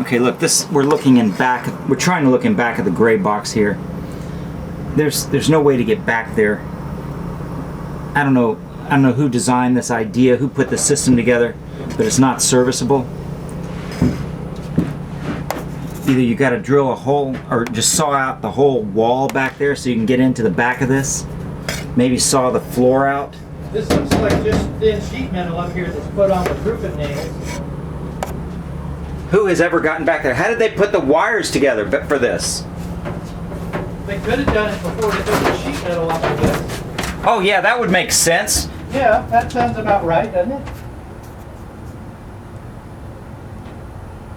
Okay, look, we're looking in back. We're trying to look in back of the gray box here. There's no way to get back there. I don't know who designed this idea, who put the system together, but it's not serviceable. Either you got to drill a hole or just saw out the whole wall back there so you can get into the back of this. Maybe saw the floor out. This looks like just thin sheet metal up here that's put on with roofing nails. Who has ever gotten back there? How did they put the wires together for this? They could have done it before they put the sheet metal up, I guess. Oh yeah, that would make sense. Yeah, that sounds about right, doesn't it?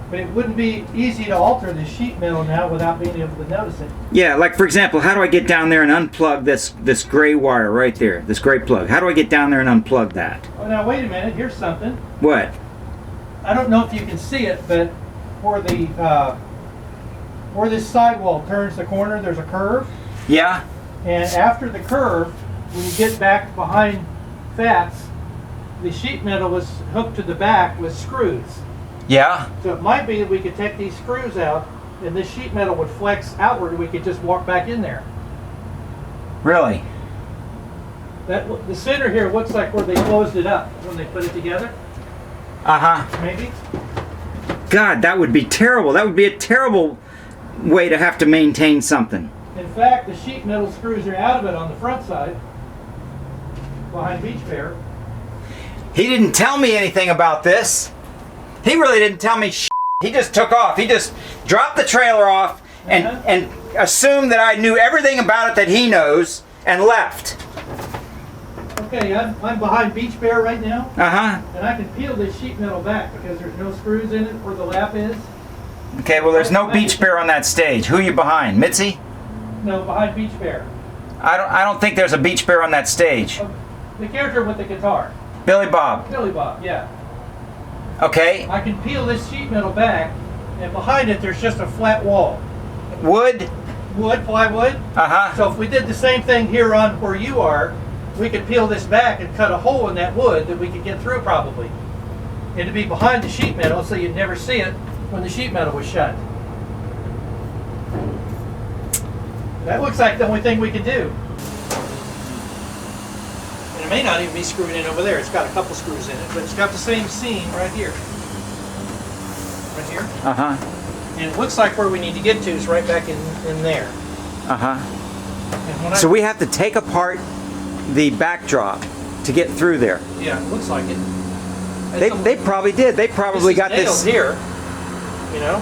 But it wouldn't be easy to alter the sheet metal now without being able to notice it. Yeah, like for example, how do I get down there and unplug this gray wire right there, this gray plug? How do I get down there and unplug that? Oh, now wait a minute, here's something. What? I don't know if you can see it, but where this sidewall turns the corner, there's a curve. Yeah? And after the curve, when you get back behind Fats, the sheet metal was hooked to the back with screws. Yeah? So it might be that we could take these screws out and this sheet metal would flex outward and we could just walk back in there. Really? The center here looks like where they closed it up when they put it together. Uh-huh. Maybe? God, that would be terrible. That would be a terrible way to have to maintain something. In fact, the sheet metal screws are out of it on the front side, behind Beach Bear. He didn't tell me anything about this. He really didn't tell me shit. He just took off. He just dropped the trailer off and assumed that I knew everything about it that he knows and left. Okay, I'm behind Beach Bear right now. Uh-huh. And I can peel this sheet metal back because there's no screws in it where the lap is. Okay, well there's no Beach Bear on that stage. Who are you behind? Mitzi? No, behind Beach Bear. I don't think there's a Beach Bear on that stage. The character with the guitar. Billy Bob. Billy Bob, yeah. Okay. I can peel this sheet metal back, and behind it there's just a flat wall. Wood? Wood, plywood. Uh-huh. So if we did the same thing here on where you are, we could peel this back and cut a hole in that wood that we could get through probably. It'd be behind the sheet metal so you'd never see it when the sheet metal was shut. That looks like the only thing we could do. And it may not even be screwed in over there. It's got a couple screws in it, but it's got the same seam right here. Right here. Uh-huh. And it looks like where we need to get to is right back in there. Uh-huh. So we have to take apart the backdrop to get through there. Yeah, it looks like it. They probably did. They probably got this here, you know.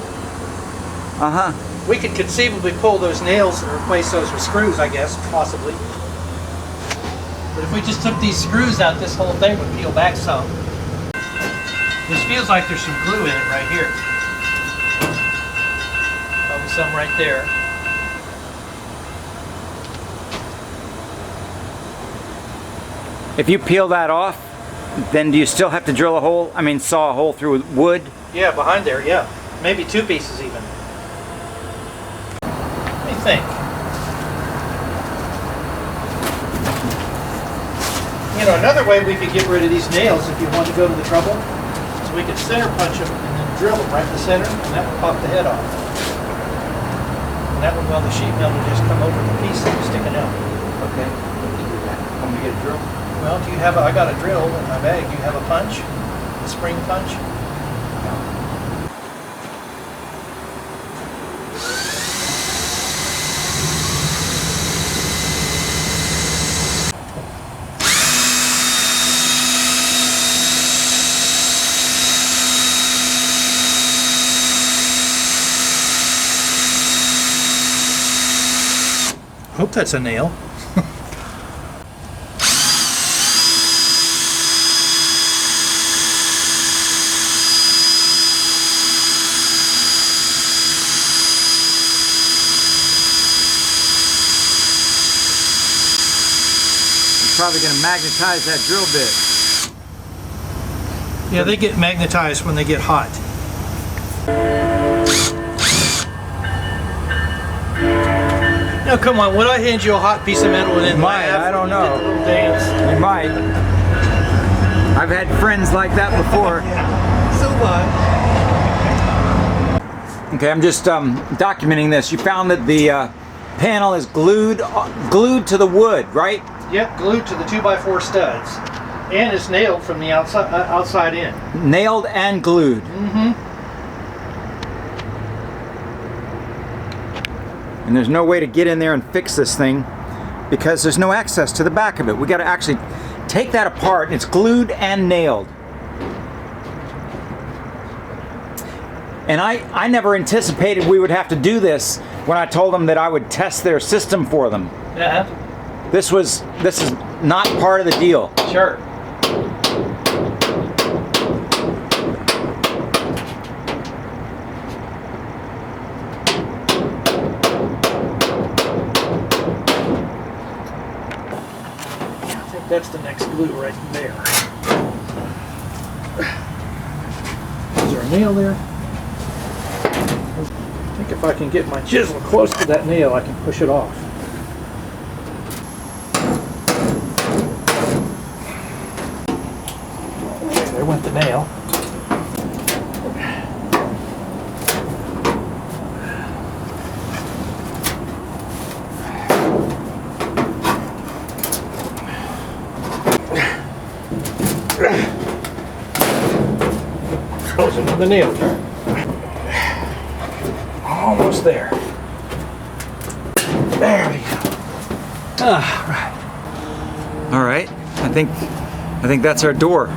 Uh-huh. We could conceivably pull those nails and replace those with screws, I guess, possibly. But if we just took these screws out, this whole thing would peel back some. This feels like there's some glue in it right here. Probably some right there. If you peel that off, then do you still have to drill a hole? I mean, saw a hole through wood? Yeah, behind there, yeah. Maybe two pieces even. Let me think. You know, another way we could get rid of these nails if you want to go to the trouble is we could center punch them and then drill them right in the center, and that would pop the head off. And that would, well, the sheet metal would just come over the piece that was sticking out. Okay. Want me to get a drill? Well, do you have I got a drill in my bag. Do you have a punch? A spring punch? Hope that's a nail. Probably going to magnetize that drill bit. Yeah, they get magnetized when they get hot. No, come on. Would I hand you a hot piece of metal and then might, I don't know. Did the little dance? You might. I've had friends like that before. So what? Okay, I'm just documenting this. You found that the panel is glued to the wood, right? Yep, glued to the 2x4 studs. And it's nailed from the outside in. Nailed and glued. Mm-hmm. And there's no way to get in there and fix this thing because there's no access to the back of it. We got to actually take that apart. It's glued and nailed. And I never anticipated we would have to do this when I told them that I would test their system for them. Yeah. This is not part of the deal. Sure. I think that's the next glue right there. Is there a nail there? I think if I can get my chisel close to that nail, I can push it off. Okay, there went the nail. Close another nail turn. Almost there. There we go. Right. All right. I think that's our door.